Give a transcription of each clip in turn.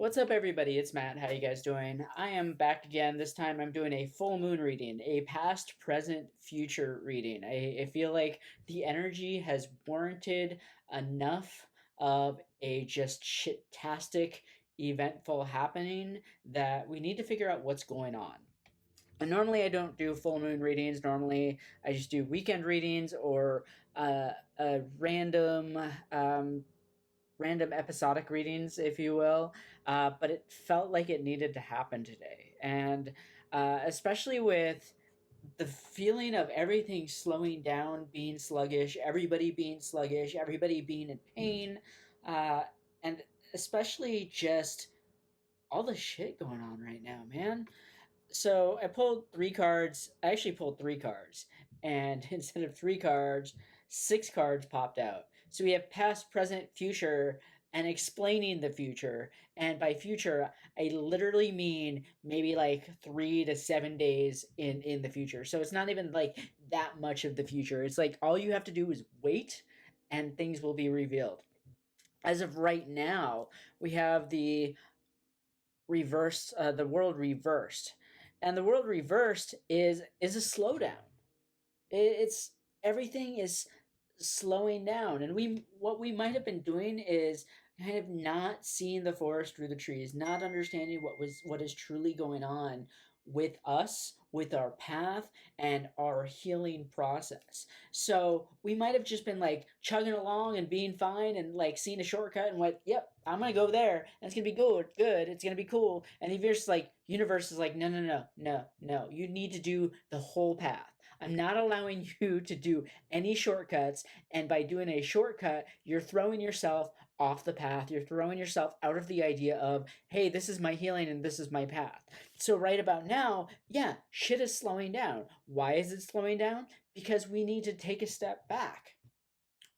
What's up, everybody? It's Matt. How you guys doing? I am back again. This time I'm doing a full moon reading, a past, present, future reading. I feel like the energy has warranted enough of a just shit-tastic, eventful happening that we need to figure out what's going on. And normally I don't do full moon readings. Normally I just do weekend readings or a random episodic readings, if you will. But it felt like it needed to happen today. And especially with the feeling of everything slowing down, being sluggish, everybody being in pain, uh, and especially just all the shit going on right now, man. So I pulled three cards. I actually pulled three cards, and instead of three cards, six cards popped out. So we have past, present, future, and explaining the future. And by future, I literally mean maybe like 3 to 7 days in the future. So it's not even like that much of the future. It's like all you have to do is wait, and things will be revealed. As of right now, we have the world reversed, and the world reversed is a slowdown. It's everything is slowing down, and what we might have been doing is kind of not seeing the forest through the trees, not understanding what is truly going on with us, with our path and our healing process. So we might have just been like chugging along and being fine and like seeing a shortcut and went, yep, I'm gonna go there and it's gonna be good, it's gonna be cool. And the universe is like, no, you need to do the whole path. I'm not allowing you to do any shortcuts. And by doing a shortcut, you're throwing yourself off the path. You're throwing yourself out of the idea of, hey, this is my healing and this is my path. So, right about now, yeah, shit is slowing down. Why is it slowing down? Because we need to take a step back.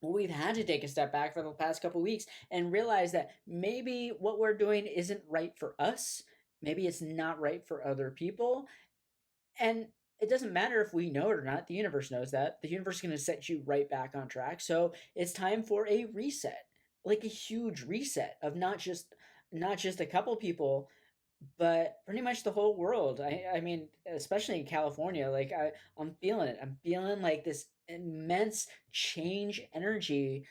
Well, we've had to take a step back for the past couple weeks and realize that maybe what we're doing isn't right for us. Maybe it's not right for other people. And it doesn't matter if we know it or not. The universe knows that. The universe is going to set you right back on track. So it's time for a reset, like a huge reset of not just a couple people, but pretty much the whole world. I mean, especially in California, like I'm feeling it. I'm feeling like this immense change energy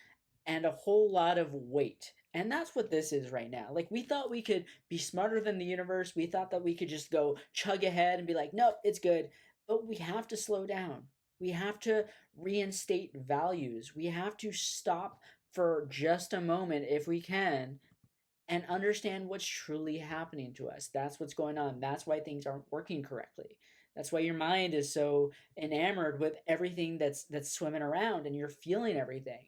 and a whole lot of weight. And that's what this is right now. Like, we thought we could be smarter than the universe. We thought that we could just go chug ahead and be like, nope, it's good. But we have to slow down. We have to reinstate values. We have to stop for just a moment, if we can, and understand what's truly happening to us. That's what's going on. That's why things aren't working correctly. That's why your mind is so enamored with everything that's swimming around and you're feeling everything,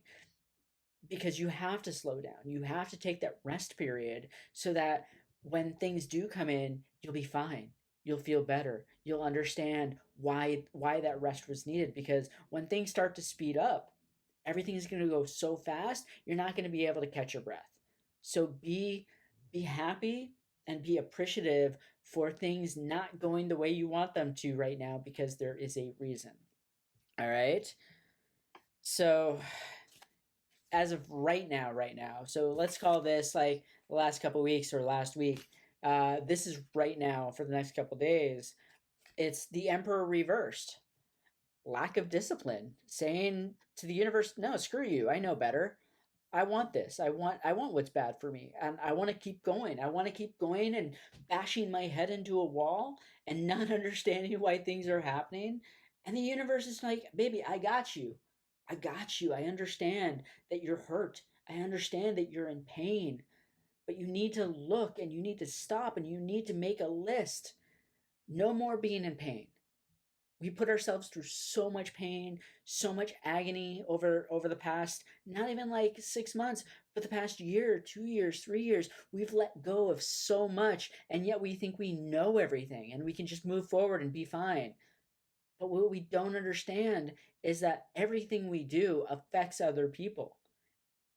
because you have to slow down. You have to take that rest period so that when things do come in, you'll be fine. You'll feel better. You'll understand why that rest was needed, because when things start to speed up, everything is going to go so fast, you're not going to be able to catch your breath. So be happy and be appreciative for things not going the way you want them to right now, because there is a reason. All right? So as of right now. So let's call this like the last couple weeks or last week. This is right now for the next couple days. It's the Emperor reversed. Lack of discipline, saying to the universe, "No, screw you. I know better. I want this. I want what's bad for me, and I want to keep going. I want to keep going and bashing my head into a wall and not understanding why things are happening." And the universe is like, "Baby, I got you. I got you. I understand that you're hurt. I understand that you're in pain, but you need to look and you need to stop and you need to make a list. No more being in pain. We put ourselves through so much pain, so much agony over the past, not even like 6 months, but the past year, 2 years, 3 years. We've let go of so much, and yet we think we know everything and we can just move forward and be fine. But what we don't understand is that everything we do affects other people.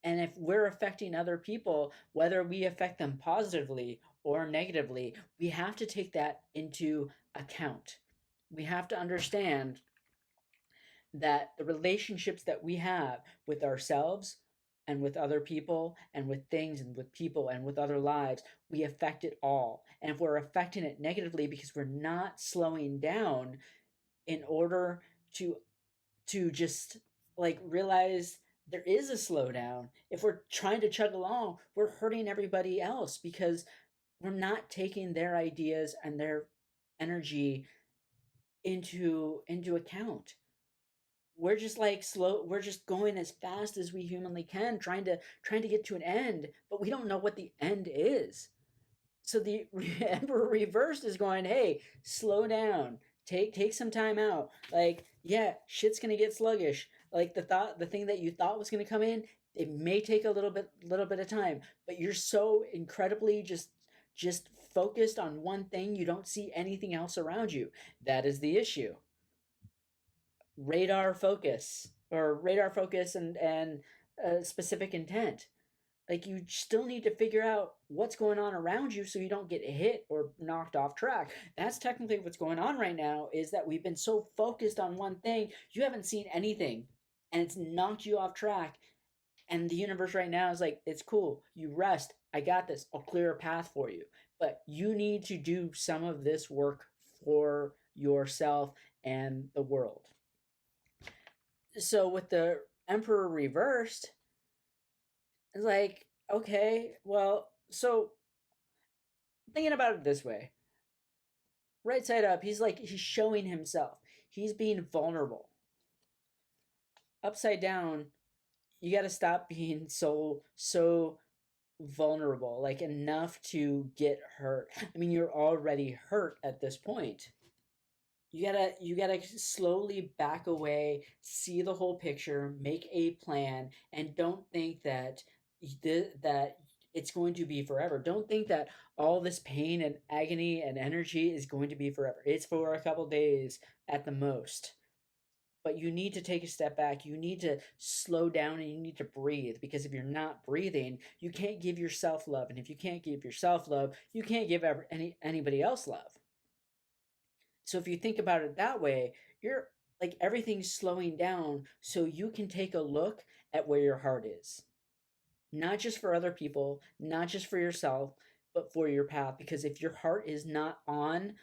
And if we're affecting other people, whether we affect them positively or negatively, we have to take that into account. We have to understand that the relationships that we have with ourselves, and with other people and with things and with people and with other lives, we affect it all. And if we're affecting it negatively because we're not slowing down in order to just like realize there is a slowdown, if we're trying to chug along, we're hurting everybody else because we're not taking their ideas and their energy into account. We're just like slow, we're just going as fast as we humanly can, trying to get to an end, but we don't know what the end is. So the emperor reversed is going, hey, slow down, take some time out. Like, yeah, shit's gonna get sluggish. Like the thing that you thought was gonna come in, it may take a little bit of time, but you're so incredibly just focused on one thing, you don't see anything else around you. That is the issue. Radar focus and specific intent. Like, you still need to figure out what's going on around you so you don't get hit or knocked off track. That's technically what's going on right now, is that we've been so focused on one thing, you haven't seen anything, and it's knocked you off track. And the universe right now is like, it's cool, you rest, I got this, I'll clear a path for you, but you need to do some of this work for yourself and the world. So with the emperor reversed, it's like, okay, well, so thinking about it this way, right side up, he's showing himself, he's being vulnerable. Upside down, you got to stop being so vulnerable, like enough to get hurt. I mean, you're already hurt at this point. You gotta slowly back away, see the whole picture, make a plan, and don't think that that it's going to be forever. Don't think that all this pain and agony and energy is going to be forever. It's for a couple days at the most. But you need to take a step back. You need to slow down and you need to breathe, because if you're not breathing, you can't give yourself love, and if you can't give yourself love, you can't give anybody else love. So if you think about it that way, you're like, everything's slowing down so you can take a look at where your heart is. Not just for other people, not just for yourself, but for your path. Because if your heart is not on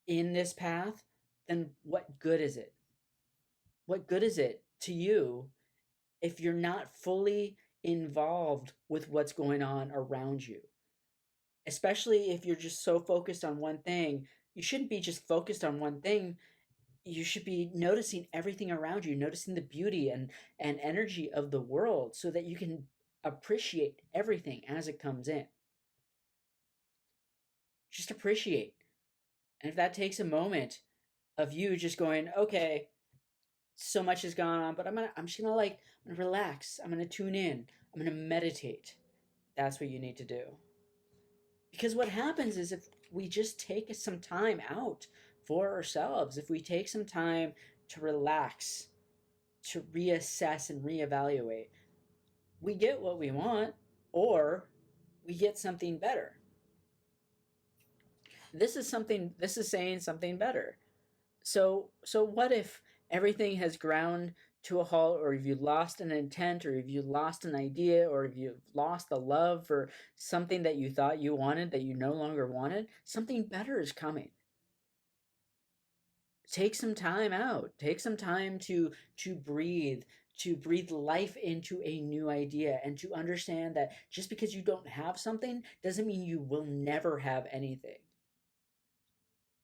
in this path, then what good is it? What good is it to you if you're not fully involved with what's going on around you? Especially if you're just so focused on one thing. You shouldn't be just focused on one thing. You should be noticing everything around you, noticing the beauty and energy of the world, so that you can appreciate everything as it comes in. Just appreciate. And if that takes a moment of you just going, okay, so much has gone on, but I'm just gonna I'm gonna relax, I'm gonna tune in, I'm gonna meditate. That's what you need to do. Because what happens is, if we just take some time out for ourselves, if we take some time to relax, to reassess and reevaluate, we get what we want, or we get something better. This is saying something better. So what if everything has ground to a halt, or if you lost an intent, or if you lost an idea, or if you've lost the love for something that you thought you wanted that you no longer wanted? Something better is coming. Take some time out. Take some time to breathe, to breathe life into a new idea, and to understand that just because you don't have something doesn't mean you will never have anything.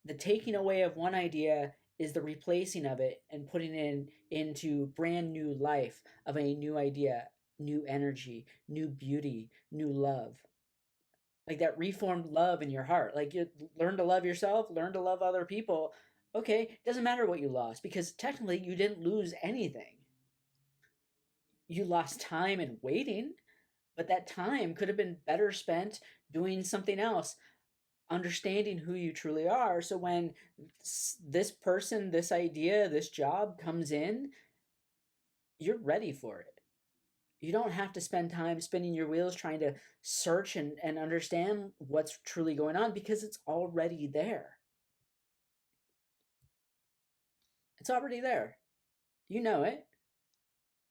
The taking away of one idea is the replacing of it and putting it into brand new life of a new idea, new energy, new beauty, new love. Like that reformed love in your heart. Like, you learn to love yourself, learn to love other people. Okay, doesn't matter what you lost, because technically you didn't lose anything. You lost time and waiting, but that time could have been better spent doing something else, understanding who you truly are. So when this person, this idea, this job comes in, you're ready for it. You don't have to spend time spinning your wheels trying to search and understand what's truly going on, because it's already there. It's already there. You know it.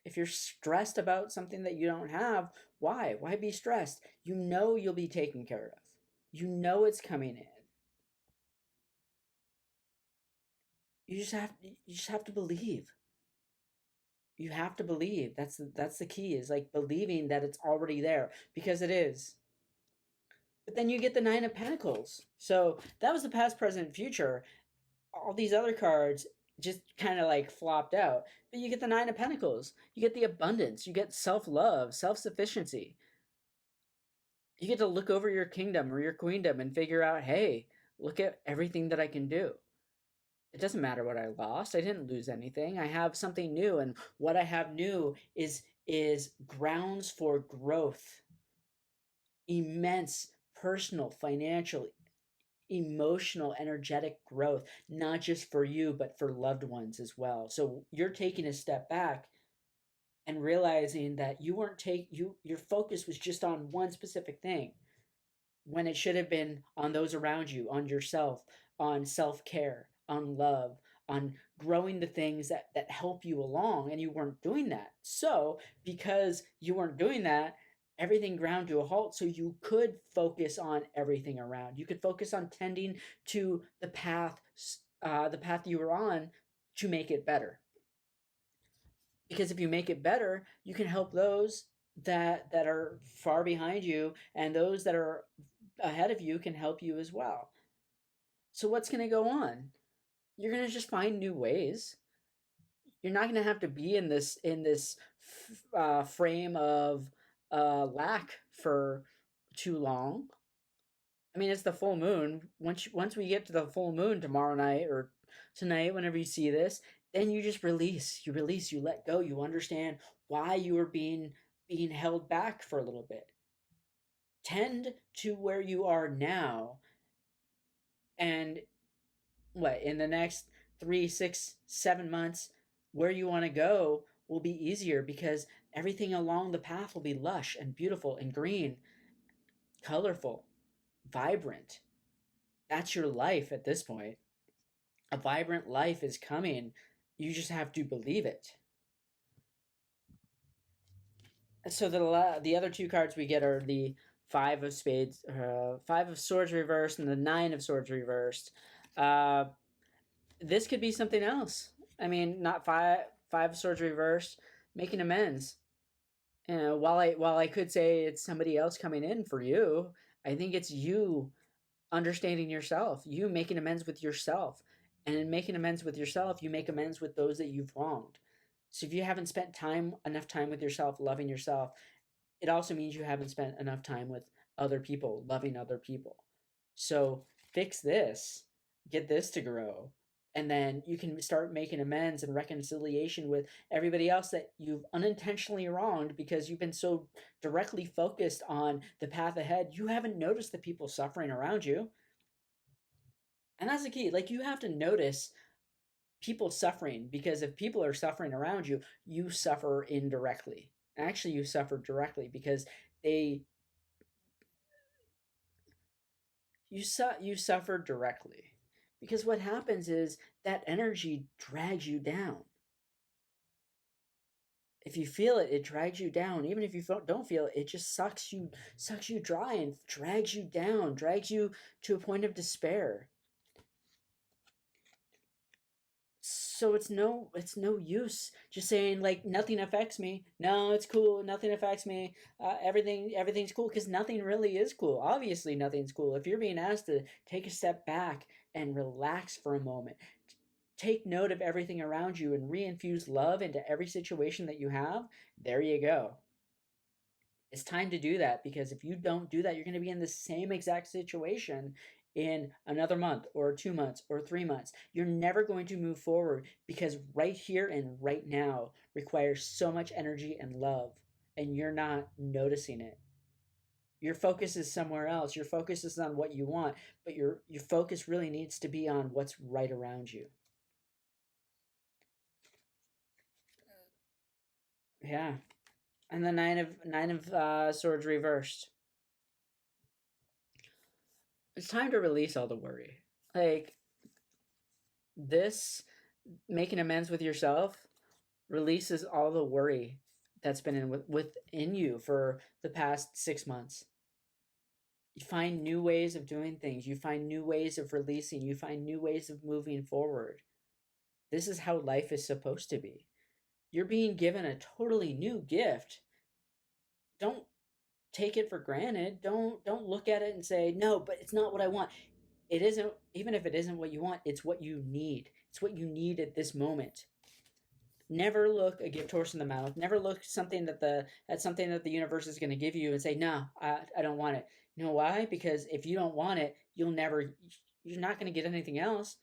If you're stressed about something that you don't have, why? Why be stressed? You know you'll be taken care of. You know it's coming in. You just have to believe. You have to believe. That's the key, is like believing that it's already there, because it is. But then you get the 9 of Pentacles. So that was the past, present, future. All these other cards just kind of like flopped out. But you get the 9 of Pentacles. You get the abundance. You get self-love, self-sufficiency. You get to look over your kingdom or your queendom and figure out, hey, look at everything that I can do. It doesn't matter what I lost. I didn't lose anything. I have something new, and what I have new is grounds for growth. Immense personal, financial, emotional, energetic growth, not just for you, but for loved ones as well. So you're taking a step back and realizing that your focus was just on one specific thing, when it should have been on those around you, on yourself, on self-care, on love, on growing the things that help you along, and you weren't doing that. So because you weren't doing that, everything ground to a halt, so you could focus on everything around. You could focus on tending to the path you were on, to make it better. Because if you make it better, you can help those that are far behind you, and those that are ahead of you can help you as well. So what's going to go on? You're going to just find new ways. You're not going to have to be in this frame of lack for too long. I mean, it's the full moon. Once we get to the full moon tomorrow night or tonight, whenever you see this, then you just release. You release. You let go. You understand why you are being held back for a little bit. Tend to where you are now, and what, in the next 3, 6, 7 months, where you want to go will be easier, because everything along the path will be lush and beautiful and green, colorful, vibrant. That's your life at this point. A vibrant life is coming. You just have to believe it. So the other 2 cards we get are the 5 of Spades, 5 of Swords reversed, and the 9 of Swords reversed. This could be something else. I mean, not five swords reversed, making amends. You know, while I could say it's somebody else coming in for you, I think it's you understanding yourself, you making amends with yourself. And in making amends with yourself, you make amends with those that you've wronged. So if you haven't spent enough time with yourself, loving yourself, it also means you haven't spent enough time with other people, loving other people. So fix this, get this to grow, and then you can start making amends and reconciliation with everybody else that you've unintentionally wronged, because you've been so directly focused on the path ahead. You haven't noticed the people suffering around you. And that's the key. Like, you have to notice people suffering, because if people are suffering around you, you suffer indirectly. Actually, you suffer directly, because they you suffer directly, because what happens is that energy drags you down. If you feel it, it drags you down. Even if you don't feel it, it just sucks you dry and drags you down, drags you to a point of despair. So it's no use just saying like nothing affects me. No, it's cool. Nothing affects me. Everything's cool, because nothing really is cool. Obviously, nothing's cool. If you're being asked to take a step back and relax for a moment, take note of everything around you, and reinfuse love into every situation that you have, there you go. It's time to do that, because if you don't do that, you're going to be in the same exact situation in another month or 2 months or 3 months. You're never going to move forward, because right here and right now requires so much energy and love, and you're not noticing it. Your focus is somewhere else. Your focus is on what you want, but your focus really needs to be on what's right around you. Yeah. And the nine of swords reversed. It's time to release all the worry. Like, this, making amends with yourself, Releases all the worry that's been within you for the past 6 months. You find new ways of doing things. You find new ways of releasing. You find new ways of moving forward. This is how life is supposed to be. You're being given a totally new gift. Don't take it for granted. Don't look at it and say, "No, but it's not what I want." It isn't, even if it isn't what you want, it's what you need. It's what you need at this moment. Never look a gift horse in the mouth. Never look something that the at something that the universe is going to give you and say, "No, I don't want it." You know why? Because if you don't want it, you're not going to get anything else.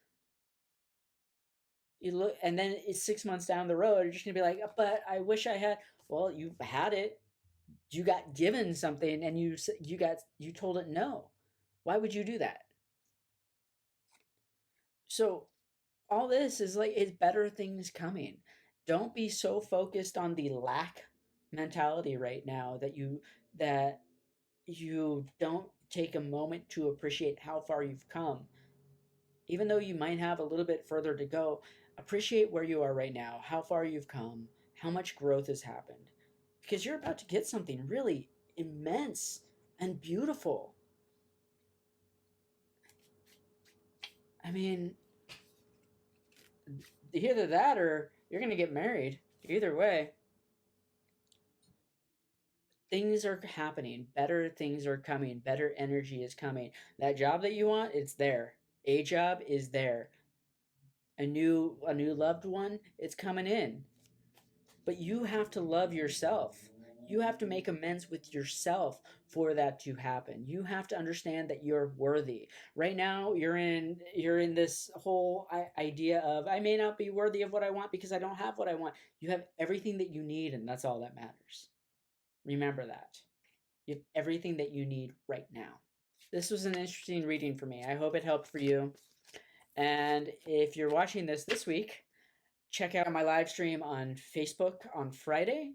You look, and then it's 6 months down the road, you're just going to be like, "But I wish I had." Well, you had it. You got given something, and you told it no. Why would you do that? So all this is like, it's better things coming. Don't be so focused on the lack mentality right now that you don't take a moment to appreciate how far you've come. Even though you might have a little bit further to go, appreciate where you are right now, how far you've come, how much growth has happened. Because you're about to get something really immense and beautiful. I mean, either that or you're going to get married. Either way, things are happening. Better things are coming. Better energy is coming. That job that you want, it's there. A job is there. A new loved one, it's coming in. But you have to love yourself. You have to make amends with yourself for that to happen. You have to understand that you're worthy. Right now, you're in this whole idea of, I may not be worthy of what I want because I don't have what I want. You have everything that you need, and that's all that matters. Remember that. You have everything that you need right now. This was an interesting reading for me. I hope it helped for you. And if you're watching this week, check out my live stream on Facebook on Friday.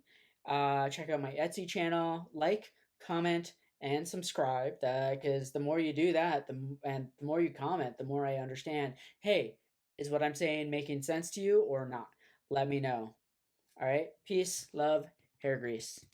Check out my Etsy channel, like, comment, and subscribe. Because the more you do that, and the more you comment, the more I understand. Hey, is what I'm saying making sense to you or not? Let me know. All right. Peace, love, hair grease.